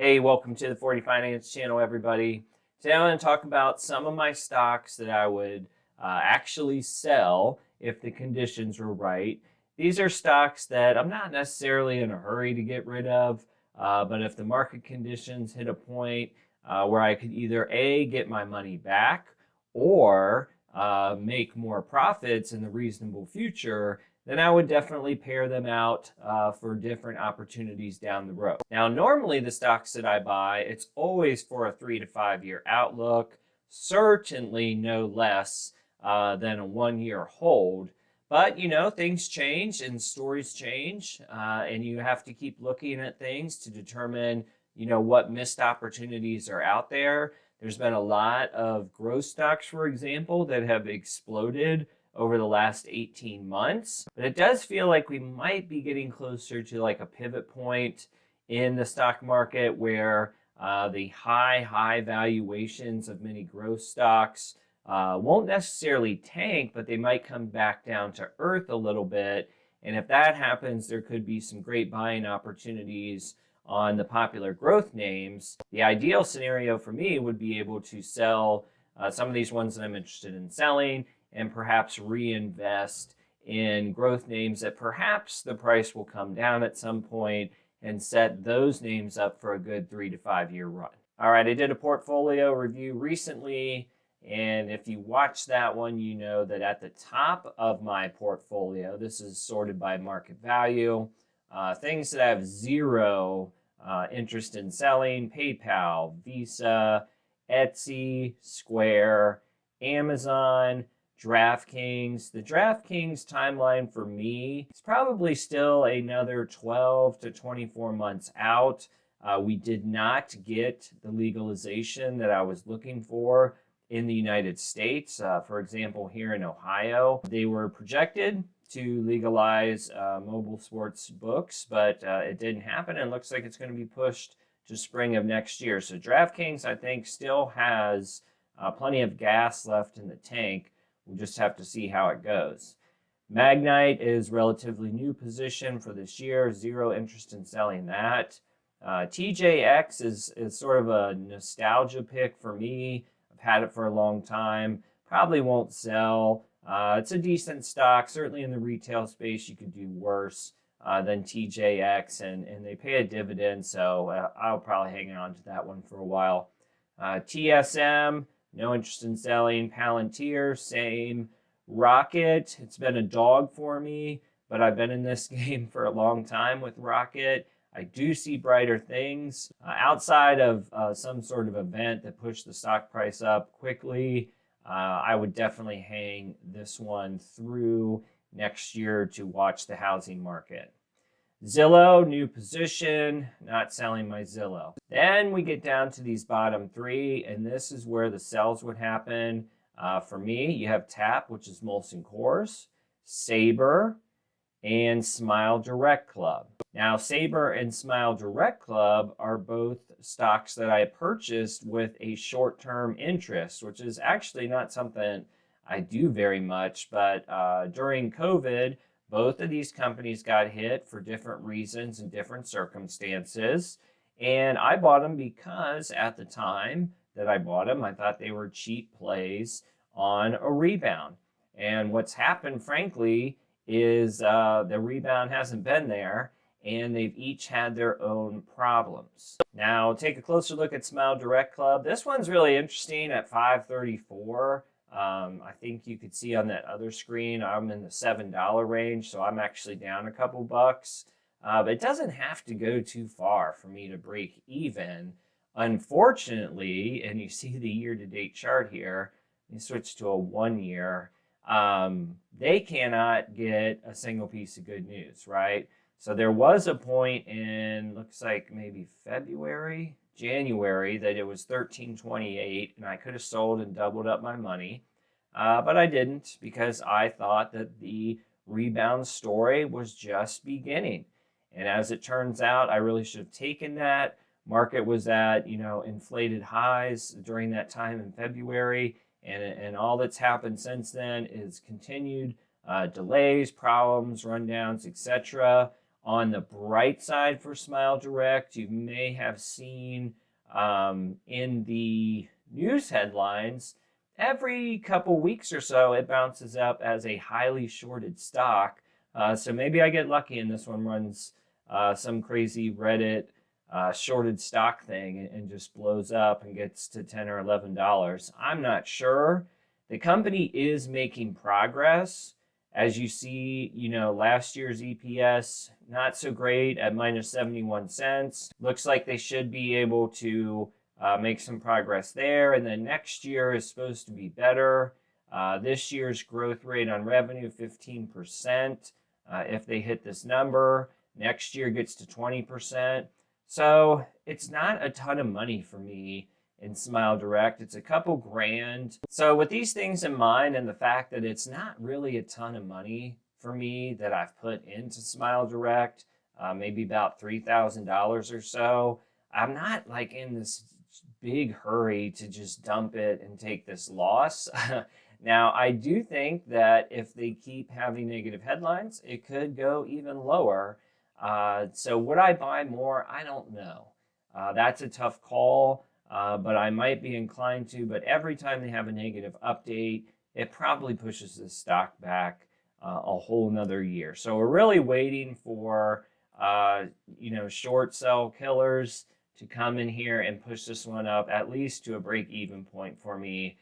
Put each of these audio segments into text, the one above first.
Hey, welcome to the 40 Finance channel, everybody. Today I'm going to talk about some of my stocks that I would actually sell if the conditions were right. These are stocks that I'm not necessarily in a hurry to get rid of, but if the market conditions hit a point where I could either A, get my money back or make more profits in the reasonable future, then I would definitely pair them out for different opportunities down the road. Now, normally the stocks that I buy, it's always for a 3 to 5 year outlook, certainly no less than a 1 year hold. But, things change and stories change, and you have to keep looking at things to determine, what missed opportunities are out there. There's been a lot of growth stocks, for example, that have exploded over the last 18 months. But it does feel like we might be getting closer to like a pivot point in the stock market where the high valuations of many growth stocks won't necessarily tank, but they might come back down to earth a little bit. And if that happens, there could be some great buying opportunities on the popular growth names. The ideal scenario for me would be able to sell some of these ones that I'm interested in selling and perhaps reinvest in growth names that perhaps the price will come down at some point and set those names up for a good 3 to 5 year run. All right, I did a portfolio review recently, and if you watch that one, you know that at the top of my portfolio, this is sorted by market value, things that I have zero interest in selling: PayPal, Visa, Etsy, Square, Amazon, DraftKings. The DraftKings timeline for me is probably still another 12 to 24 months out. We did not get the legalization that I was looking for in the United States. For example, here in Ohio, they were projected to legalize mobile sports books, but it didn't happen, and looks like it's going to be pushed to spring of next year. So DraftKings, I think, still has plenty of gas left in the tank. We'll just have to see how it goes. Magnite is relatively new position for this year. Zero interest in selling that. TJX is sort of a nostalgia pick for me. I've had it for a long time. Probably won't sell. It's a decent stock. Certainly in the retail space, you could do worse than TJX, and they pay a dividend, so I'll probably hang on to that one for a while. TSM, no interest in selling. Palantir, same. Rocket, it's been a dog for me, but I've been in this game for a long time with Rocket. I do see brighter things. Outside of some sort of event that pushed the stock price up quickly, I would definitely hang this one through next year to watch the housing market. Zillow, new position, not selling my Zillow. Then we get down to these bottom three, and this is where the sells would happen. For me, you have TAP, which is Molson Coors, Sabre, and Smile Direct Club. Now, Sabre and Smile Direct Club are both stocks that I purchased with a short-term interest, which is actually not something I do very much, but during COVID, both of these companies got hit for different reasons and different circumstances, and I bought them because at the time that I bought them, I thought they were cheap plays on a rebound. And what's happened, frankly, is the rebound hasn't been there, and they've each had their own problems. Now, take a closer look at Smile Direct Club. This one's really interesting at $5.34. I think you could see on that other screen, I'm in the $7 range, so I'm actually down a couple bucks. But it doesn't have to go too far for me to break even. Unfortunately, and you see the year-to-date chart here, you switch to a 1 year, they cannot get a single piece of good news, right? So there was a point in, looks like maybe January, that it was $13.28, and I could have sold and doubled up my money, but I didn't because I thought that the rebound story was just beginning. And as it turns out, I really should have taken that. Market was at, inflated highs during that time in February, and all that's happened since then is continued delays, problems, rundowns, etc. On the bright side for Smile Direct, you may have seen in the news headlines, every couple weeks or so, it bounces up as a highly shorted stock. So maybe I get lucky and this one runs some crazy Reddit shorted stock thing and just blows up and gets to $10 or $11. I'm not sure. The company is making progress. As you see, last year's EPS, not so great at minus 71 cents. Looks like they should be able to make some progress there. And then next year is supposed to be better. This year's growth rate on revenue, 15%. If they hit this number, next year gets to 20%. So it's not a ton of money for me in Smile Direct. It's a couple grand. So with these things in mind and the fact that it's not really a ton of money for me that I've put into Smile Direct, maybe about $3,000 or so, I'm not like in this big hurry to just dump it and take this loss. Now, I do think that if they keep having negative headlines, it could go even lower. So would I buy more? I don't know. That's a tough call. But I might be inclined to. But every time they have a negative update, it probably pushes the stock back a whole nother year. So we're really waiting for short sell killers to come in here and push this one up at least to a break-even point for me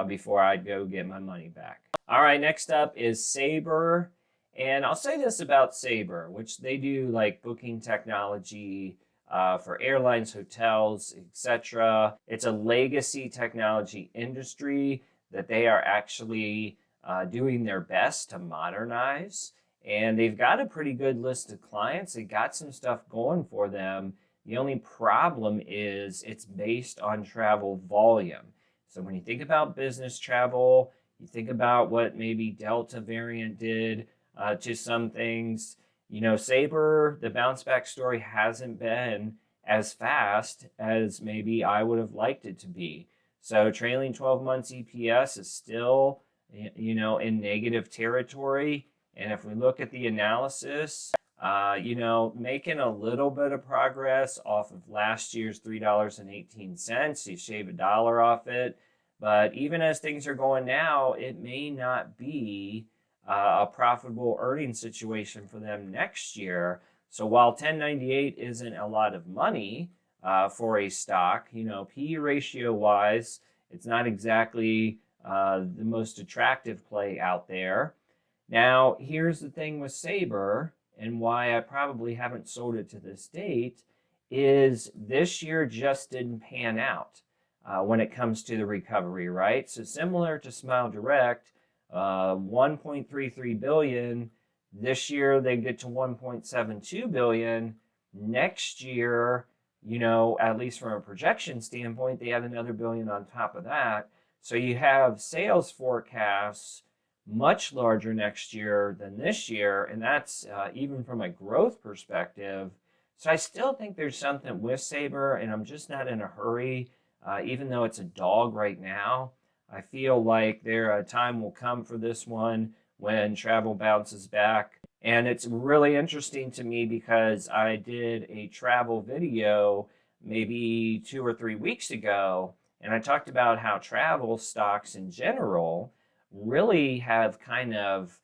before I'd go get my money back. All right, next up is Sabre. And I'll say this about Sabre, which they do like booking technology for airlines, hotels, etc. It's a legacy technology industry that they are actually doing their best to modernize. And they've got a pretty good list of clients. They got some stuff going for them. The only problem is it's based on travel volume. So when you think about business travel, you think about what maybe Delta variant did to some things. Sabre, the bounce back story hasn't been as fast as maybe I would have liked it to be. So trailing 12 months EPS is still, in negative territory. And if we look at the analysis, making a little bit of progress off of last year's $3.18. You shave $1 off it. But even as things are going now, it may not be a profitable earning situation for them next year. So while 1098 isn't a lot of money for a stock, PE ratio wise, it's not exactly the most attractive play out there. Now, here's the thing with Sabre and why I probably haven't sold it to this date is this year just didn't pan out when it comes to the recovery, right? So similar to Smile Direct, 1.33 billion. This year they get to 1.72 billion. Next year, at least from a projection standpoint, they have another billion on top of that. So you have sales forecasts much larger next year than this year, and that's even from a growth perspective. So I still think there's something with Sabre, and I'm just not in a hurry, even though it's a dog right now. I feel like a time will come for this one when travel bounces back. And it's really interesting to me because I did a travel video maybe 2 or 3 weeks ago, and I talked about how travel stocks in general really have kind of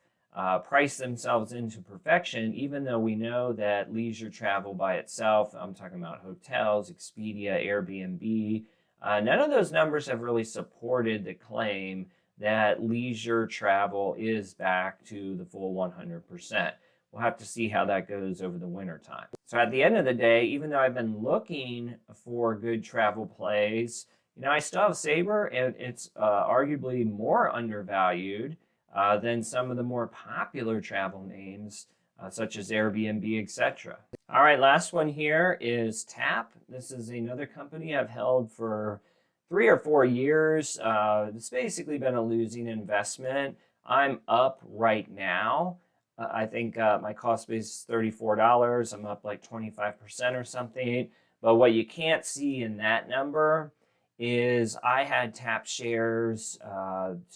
priced themselves into perfection, even though we know that leisure travel by itself, I'm talking about hotels, Expedia, Airbnb, none of those numbers have really supported the claim that leisure travel is back to the full 100%. We'll have to see how that goes over the winter time. So at the end of the day, even though I've been looking for good travel plays, I still have Sabre, and it's arguably more undervalued than some of the more popular travel names, such as Airbnb, etc. All right, last one here is TAP. This is another company I've held for 3 or 4 years. It's basically been a losing investment. I'm up right now. I think my cost base is $34. I'm up like 25% or something. But what you can't see in that number is I had TAP shares,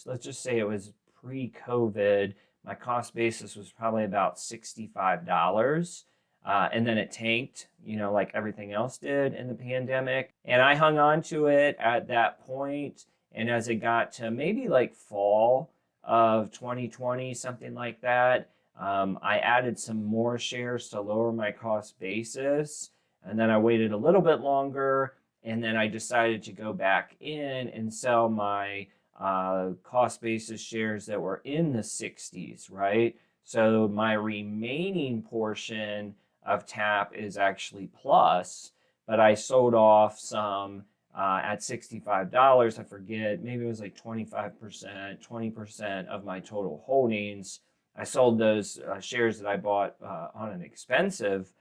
let's just say it was pre-COVID. My cost basis was probably about $65. and then it tanked, like everything else did in the pandemic. And I hung on to it at that point. And as it got to maybe like fall of 2020, something like that, I added some more shares to lower my cost basis. And then I waited a little bit longer. And then I decided to go back in and sell my cost basis shares that were in the 60s, right? So my remaining portion of TAP is actually plus, but I sold off some at $65. I forget, maybe it was like 25%, 20% of my total holdings. I sold those shares that I bought on an expensive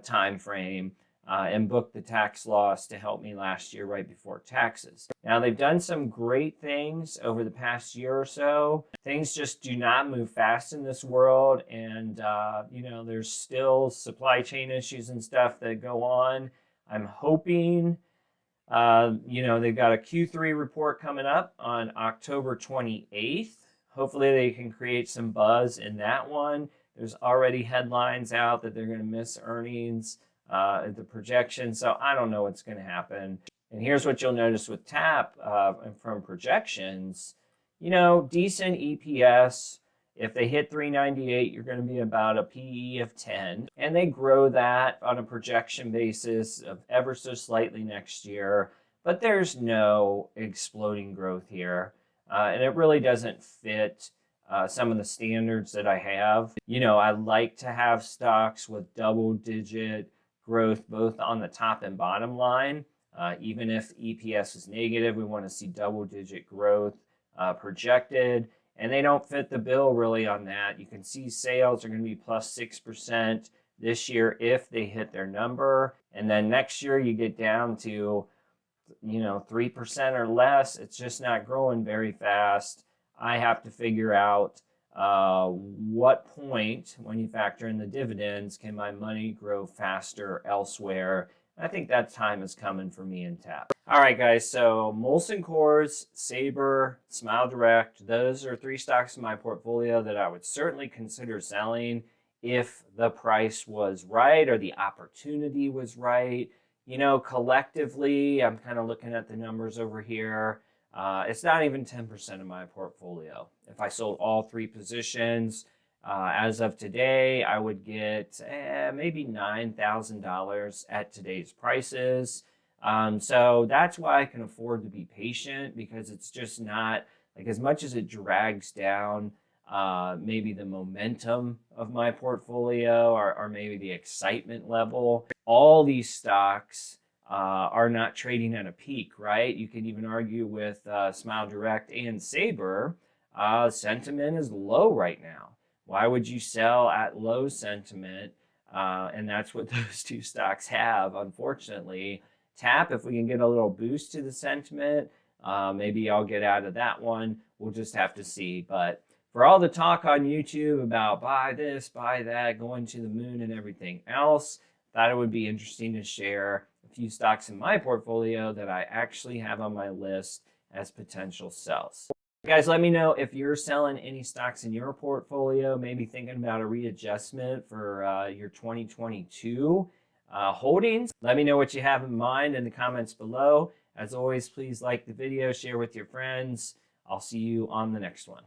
time frame and booked the tax loss to help me last year right before taxes. Now, they've done some great things over the past year or so. Things just do not move fast in this world, and there's still supply chain issues and stuff that go on. I'm hoping, they've got a Q3 report coming up on October 28th. Hopefully they can create some buzz in that one. There's already headlines out that they're going to miss earnings, the projection. So I don't know what's going to happen. And here's what you'll notice with TAP from projections. Decent EPS. If they hit 398, you're going to be about a PE of 10. And they grow that on a projection basis of ever so slightly next year. But there's no exploding growth here. And it really doesn't fit some of the standards that I have. I like to have stocks with double-digit growth both on the top and bottom line. Even if EPS is negative, we want to see double-digit growth projected. And they don't fit the bill really on that. You can see sales are going to be plus 6% this year if they hit their number. And then next year you get down to 3% or less. It's just not growing very fast. I have to figure out what point, when you factor in the dividends, can my money grow faster elsewhere. I think that time is coming for me in TAP. All right, guys, so Molson Coors, Sabre, Smile Direct, those are 3 stocks in my portfolio that I would certainly consider selling if the price was right or the opportunity was right. Collectively, I'm kind of looking at the numbers over here. It's not even 10% of my portfolio. If I sold all 3 positions, as of today, I would get maybe $9,000 at today's prices. So that's why I can afford to be patient, because it's just not, like, as much as it drags down maybe the momentum of my portfolio or maybe the excitement level, all these stocks are not trading at a peak, right? You can even argue with Smile Direct and Sabre, sentiment is low right now. Why would you sell at low sentiment? And that's what those 2 stocks have, unfortunately. TAP, if we can get a little boost to the sentiment, maybe I'll get out of that one. We'll just have to see. But for all the talk on YouTube about buy this, buy that, going to the moon and everything else, thought it would be interesting to share a few stocks in my portfolio that I actually have on my list as potential sells. Guys, let me know if you're selling any stocks in your portfolio, maybe thinking about a readjustment for your 2022 holdings. Let me know what you have in mind in the comments below. As always, please like the video, share with your friends. I'll see you on the next one.